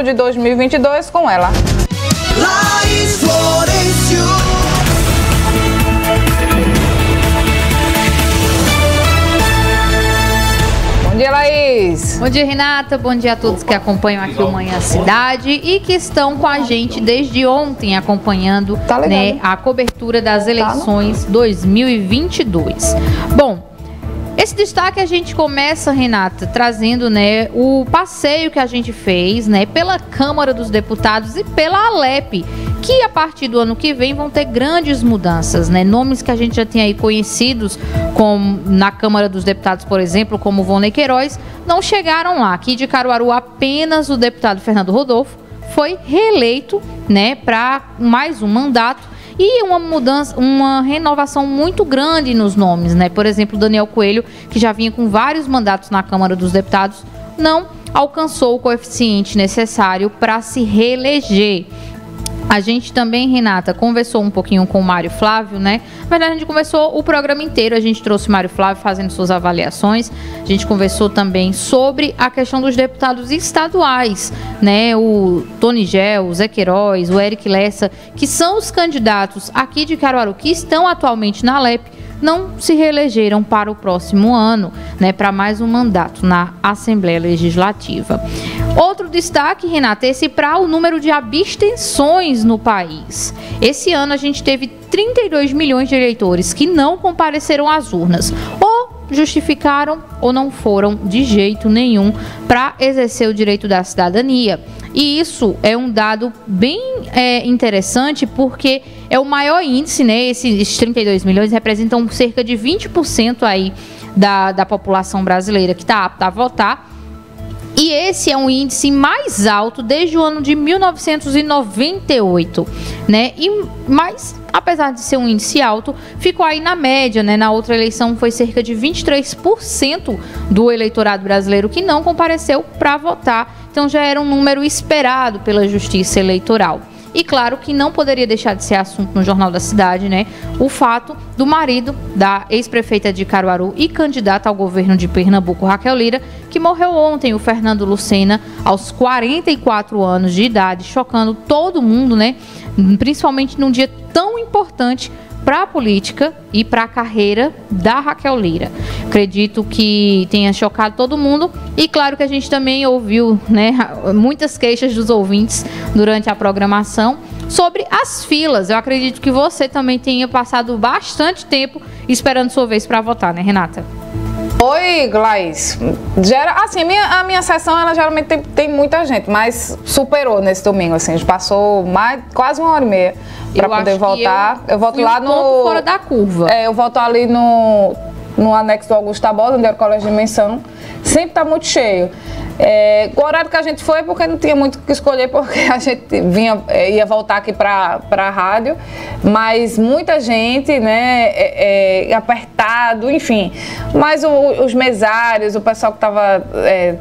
de 2022 com ela. Laís Florencio. Bom dia, Laís. Bom dia, Renata. Bom dia a todos que acompanham aqui o Manhã Cidade e que estão com a gente desde ontem acompanhando a cobertura das eleições 2022. Bom, esse destaque a gente começa, Renata, trazendo o passeio que a gente fez pela Câmara dos Deputados e pela Alep, que a partir do ano que vem vão ter grandes mudanças, nomes que a gente já tem aí conhecidos como na Câmara dos Deputados, por exemplo, como Vonley Queiroz, não chegaram lá. Aqui de Caruaru, apenas o deputado Fernando Rodolfo foi reeleito para mais um mandato. E uma mudança, uma renovação muito grande nos nomes, Por exemplo, Daniel Coelho, que já vinha com vários mandatos na Câmara dos Deputados, não alcançou o coeficiente necessário para se reeleger. A gente também, Renata, conversou um pouquinho com o Mário Flávio, Na verdade, a gente conversou o programa inteiro, a gente trouxe o Mário Flávio fazendo suas avaliações, a gente conversou também sobre a questão dos deputados estaduais, O Tony Gel, o Zé Queiroz, o Eric Lessa, que são os candidatos aqui de Caruaru, que estão atualmente na Alep, não se reelegeram para o próximo ano, para mais um mandato na Assembleia Legislativa. Outro destaque, Renata, esse para o número de abstenções no país. Esse ano a gente teve 32 milhões de eleitores que não compareceram às urnas, ou justificaram ou não foram de jeito nenhum para exercer o direito da cidadania. E isso é um dado bem interessante, porque é o maior índice, Esses 32 milhões representam cerca de 20% aí da população brasileira que está apta a votar. E esse é um índice mais alto desde o ano de 1998, Mas, apesar de ser um índice alto, ficou aí na média, Na outra eleição foi cerca de 23% do eleitorado brasileiro que não compareceu para votar. Então já era um número esperado pela Justiça Eleitoral. E claro que não poderia deixar de ser assunto no Jornal da Cidade, O fato do marido da ex-prefeita de Caruaru e candidata ao governo de Pernambuco, Raquel Lira, que morreu ontem, o Fernando Lucena, aos 44 anos de idade, chocando todo mundo, Principalmente num dia tão importante para a política e para a carreira da Raquel Lira. Acredito que tenha chocado todo mundo e claro que a gente também ouviu muitas queixas dos ouvintes durante a programação sobre as filas. Eu acredito que você também tenha passado bastante tempo esperando sua vez para votar, Renata? Oi, Laís. Assim, a minha sessão, ela geralmente tem muita gente, mas superou nesse domingo, assim, a gente passou quase 1h30 para poder votar. Eu voto lá no fora da curva. Eu voto ali no anexo do Augusto Tabosa, onde era o Colégio de Dimensão. Sempre tá muito cheio. O horário que a gente foi, porque não tinha muito o que escolher, porque a gente ia voltar aqui para a rádio, mas muita gente, apertado, enfim. Mas os mesários, o pessoal que estava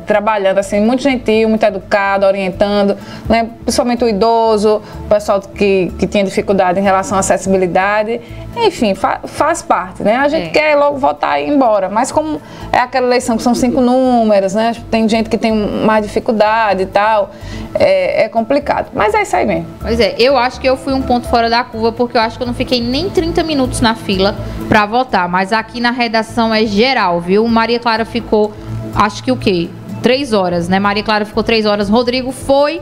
trabalhando, assim, muito gentil, muito educado, orientando, principalmente o idoso, o pessoal que tinha dificuldade em relação à acessibilidade, enfim, faz parte, A gente quer logo votar e ir embora, mas como é aquela eleição que são 5 números, tem gente que tem mais dificuldade e tal, é complicado, mas é isso aí mesmo. Pois é, eu acho que eu fui um ponto fora da curva, porque eu acho que eu não fiquei nem 30 minutos na fila para votar, mas aqui na redação é geral, viu? Maria Clara ficou, acho que 3 horas, Maria Clara ficou 3 horas, Rodrigo foi,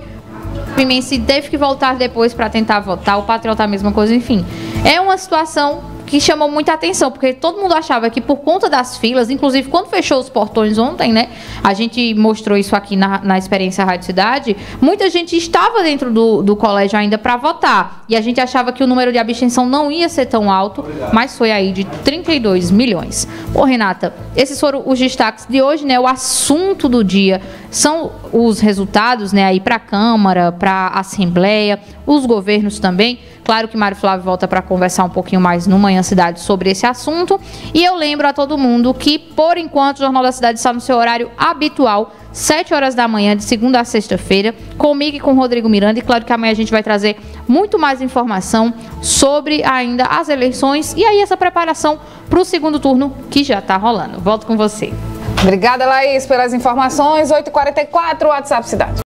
Pimense teve que voltar depois para tentar votar, o Patriota a mesma coisa, enfim. É uma situação que chamou muita atenção, porque todo mundo achava que por conta das filas, inclusive quando fechou os portões ontem, a gente mostrou isso aqui na experiência Rádio Cidade, muita gente estava dentro do colégio ainda para votar, e a gente achava que o número de abstenção não ia ser tão alto, mas foi aí de 32 milhões. Bom, Renata, esses foram os destaques de hoje, o assunto do dia são os resultados, aí para a Câmara, para a Assembleia, os governos também. Claro que Mário Flávio volta para conversar um pouquinho mais no Manhã Cidade sobre esse assunto. E eu lembro a todo mundo que, por enquanto, o Jornal da Cidade está no seu horário habitual, 7 horas da manhã, de segunda a sexta-feira, comigo e com o Rodrigo Miranda. E claro que amanhã a gente vai trazer muito mais informação sobre ainda as eleições e aí essa preparação para o segundo turno que já está rolando. Volto com você. Obrigada, Laís, pelas informações. 8h44, WhatsApp Cidade.